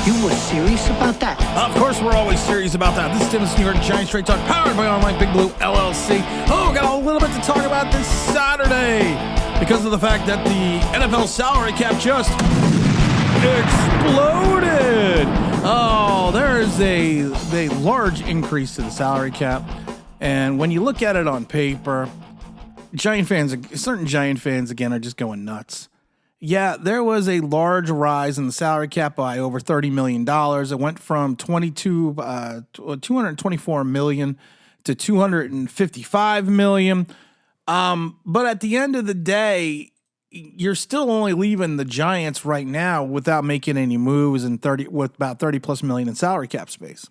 You were serious about that? Of course, we're always serious about that. This is Dennis New York Giants Straight Talk, powered by Online Big Blue LLC. Oh, got a little bit to talk about this Saturday because of the fact that the NFL salary cap just exploded. Oh, there is a large increase to the salary cap, and when you look at it on paper, certain Giant fans again are just going nuts. Yeah, there was a large rise in the salary cap by over $30 million. It went from $224 million to $255 million. But at the end of the day, you're still only leaving the Giants right now without making any moves with about $30+ million in salary cap space.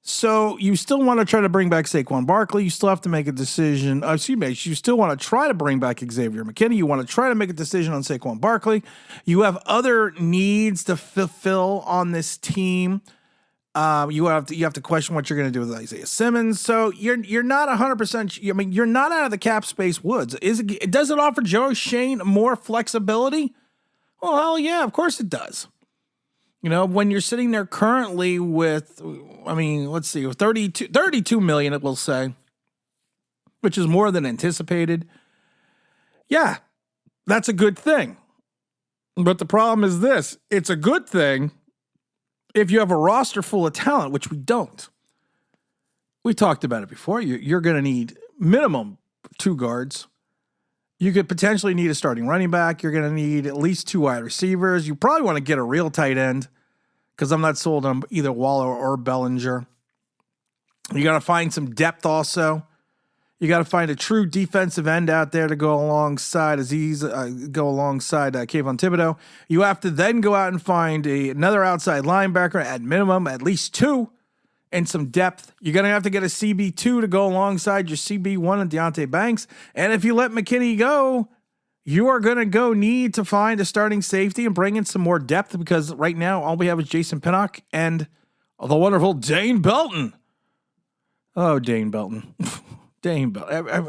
So you still want to try to bring back Saquon Barkley. You still have to make a decision. You still want to try to bring back Xavier McKinney. You want to try to make a decision on Saquon Barkley. You have other needs to fulfill on this team. You have to question what you're going to do with Isaiah Simmons. So you're not 100%. I mean, you're not out of the cap space woods. Does it offer Joe Schoen more flexibility? Well, hell yeah, of course it does. You know, when you're sitting there currently with, let's see, 32 million, it will say, which is more than anticipated. Yeah, that's a good thing. But the problem is this. It's a good thing if you have a roster full of talent, which we don't. We talked about it before. You're going to need minimum 2 guards. You could potentially need a starting running back. You're going to need at least 2 wide receivers. You probably want to get a real tight end because I'm not sold on either Waller or Bellinger. You got to find some depth also. You got to find a true defensive end out there to go alongside Kayvon Thibodeau. You have to then go out and find another outside linebacker at minimum, at least 2, and some depth. You're going to have to get a CB2 to go alongside your CB1 and Deonte Banks. And if you let McKinney go, you are going to need to find a starting safety and bring in some more depth because right now all we have is Jason Pinnock and the wonderful Dane Belton. Oh, Dane Belton. Dane Belton. I'm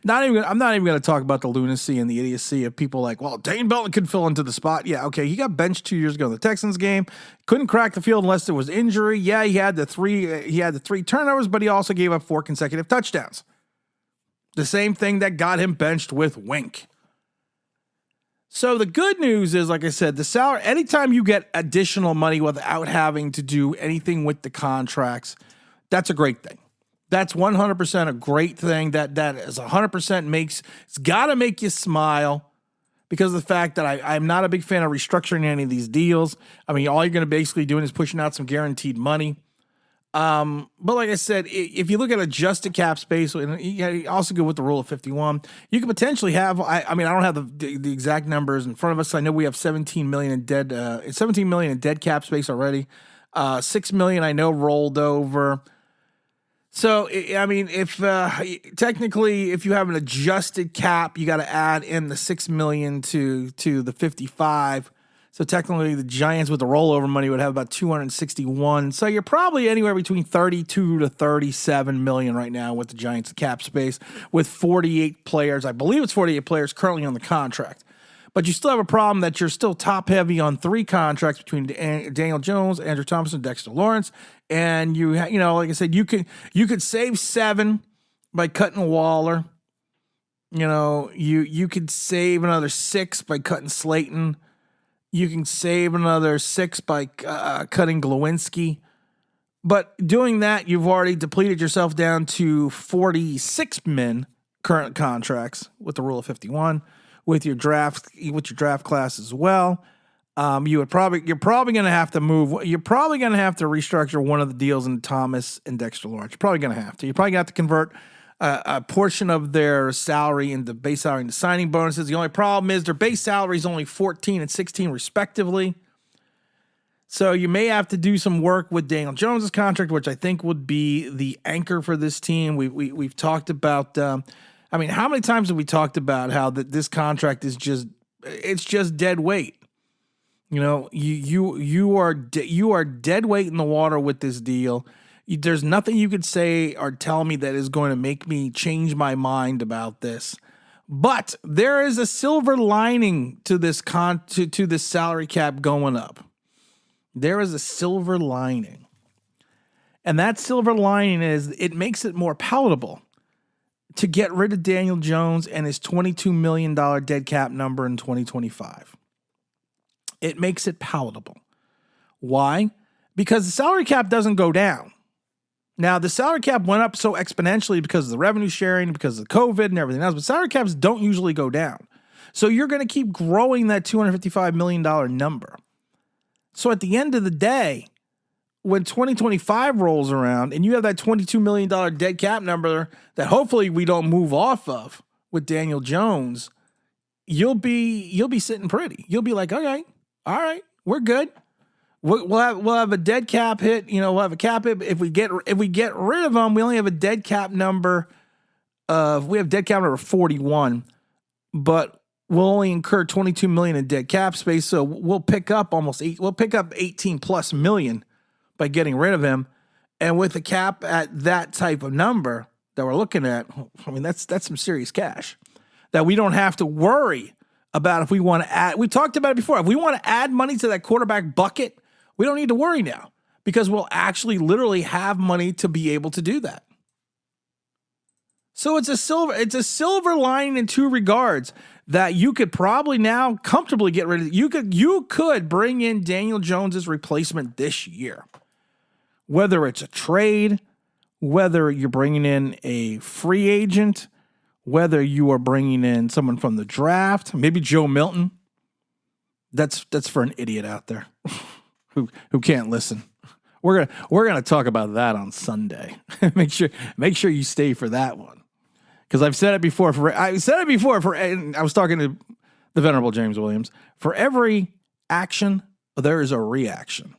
not even going to talk about the lunacy and the idiocy of people like, well, Dane Belton could fill into the spot. Yeah, okay, he got benched 2 years ago in the Texans game. Couldn't crack the field unless there was injury. Yeah, he had the 3 turnovers, but he also gave up 4 consecutive touchdowns. The same thing that got him benched with Wink. So the good news is, like I said, the salary, anytime you get additional money without having to do anything with the contracts, that's a great thing. That's 100% a great thing. That is 100% it's got to make you smile because of the fact that I'm not a big fan of restructuring any of these deals. I mean, all you're going to basically doing is pushing out some guaranteed money. But like I said, if you look at adjusted cap space, and you also go with the rule of 51, you could potentially have, I don't have the exact numbers in front of us. I know we have 17 million in dead cap space already. 6 million I know rolled over. So, if you have an adjusted cap, you got to add in the 6 million to the 55. So technically the Giants with the rollover money would have about 261. So you're probably anywhere between 32 to 37 million right now with the Giants cap space with 48 players. I believe it's 48 players currently on the contract. But you still have a problem that you're still top heavy on 3 contracts between Daniel Jones, Andrew Thompson, Dexter Lawrence. And like I said, you could save 7 by cutting Waller. You could save another 6 by cutting Slayton. You can save another 6 by cutting Glowinski. But doing that, you've already depleted yourself down to 46 men current contracts with the rule of 51 with your draft class as well. You're probably going to have to move. You're probably going to have to restructure one of the deals in Thomas and Dexter Lawrence. You're probably going to have to. You're probably going to have to convert a portion of their salary into base salary into signing bonuses. The only problem is their base salary is only 14 and 16 respectively. So you may have to do some work with Daniel Jones's contract, which I think would be the anchor for this team. We've talked about. How many times have we talked about how this contract is just dead weight? You are dead weight in the water with this deal. There's nothing you could say or tell me that is going to make me change my mind about this. But there is a silver lining to this to this salary cap going up. There is a silver lining. And that silver lining is it makes it more palatable to get rid of Daniel Jones and his $22 million dead cap number in 2025. It makes it palatable. Why? Because the salary cap doesn't go down. Now, the salary cap went up so exponentially because of the revenue sharing, because of COVID and everything else, but salary caps don't usually go down. So you're going to keep growing that $255 million number. So at the end of the day, when 2025 rolls around and you have that $22 million dead cap number that hopefully we don't move off of with Daniel Jones, you'll be sitting pretty. You'll be like, okay, all right, we're good. We'll have a dead cap hit. We'll have a cap hit. If we get rid of them, we only have a dead cap number of 41, but we'll only incur $22 million in dead cap space. So we'll pick up 18 plus million by getting rid of him. And with the cap at that type of number that we're looking at, I mean, that's some serious cash that we don't have to worry about if we want to add. We talked about it before. If we want to add money to that quarterback bucket, we don't need to worry now because we'll actually literally have money to be able to do that. So it's a silver lining in two regards that you could probably now comfortably get rid of. You could bring in Daniel Jones's replacement this year, whether it's a trade, whether you're bringing in a free agent, whether you are bringing in someone from the draft, maybe Joe Milton. That's for an idiot out there who can't listen. We're gonna talk about that on Sunday. make sure you stay for that one. Because I've said it before. And I was talking to the venerable James Williams. For every action, there is a reaction.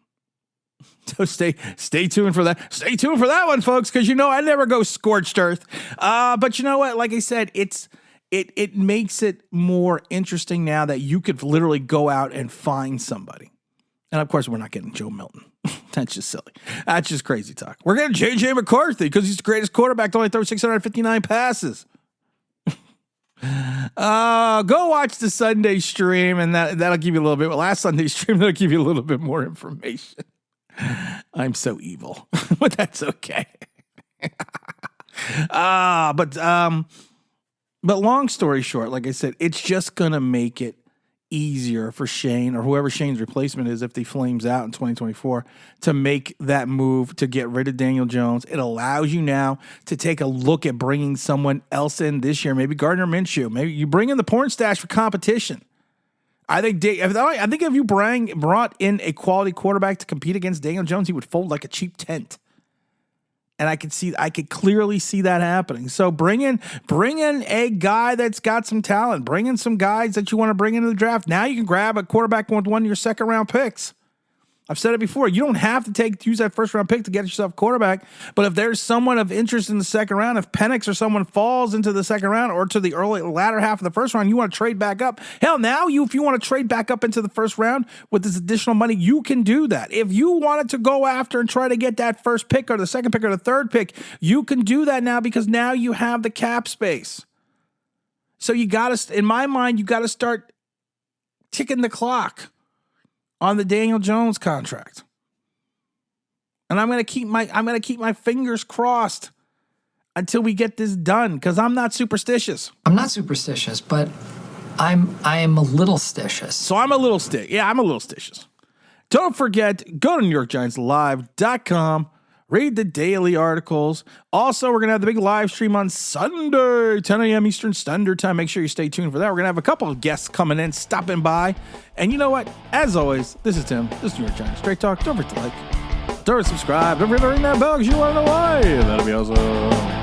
So stay tuned for that. Stay tuned for that one, folks, because I never go scorched earth. But you know what? Like I said, it makes it more interesting now that you could literally go out and find somebody. And of course, we're not getting Joe Milton. That's just silly. That's just crazy talk. We're getting J.J. McCarthy because he's the greatest quarterback to only throw 659 passes. Go watch the Sunday stream, and that'll give you a little bit. Last Sunday stream, that'll give you a little bit more information. I'm so evil, but that's okay. But long story short, like I said, it's just gonna make it easier for Shane or whoever Shane's replacement is if he flames out in 2024 to make that move to get rid of Daniel Jones. It allows you now to take a look at bringing someone else in this year, maybe Gardner Minshew. Maybe you bring in the porn stash for competition. I think if you brought in a quality quarterback to compete against Daniel Jones, he would fold like a cheap tent. And I could clearly see that happening. So bring in a guy that's got some talent. Bring in some guys that you want to bring into the draft. Now you can grab a quarterback with one of your second round picks. I've said it before. You don't have to use that first round pick to get yourself a quarterback. But if there's someone of interest in the second round, if Penix or someone falls into the second round or to the latter half of the first round, you want to trade back up. Hell, now if you want to trade back up into the first round with this additional money, you can do that. If you wanted to go after and try to get that first pick or the second pick or the third pick, you can do that now because now you have the cap space. So in my mind, you got to start ticking the clock on the Daniel Jones contract. And I'm going to keep my fingers crossed until we get this done because I'm not superstitious. I'm not superstitious, but I am a little stitious. So I'm a little stitious. Don't forget, go to NewYorkGiantsLive.com. Read the daily articles. Also, we're going to have the big live stream on Sunday, 10 a.m. Eastern Standard Time. Make sure you stay tuned for that. We're going to have a couple of guests coming in, stopping by. And you know what? As always, this is Tim. This is New York Giants Straight Talk. Don't forget to like. Don't forget to subscribe. Don't forget to ring that bell because you want to know why. That'll be awesome.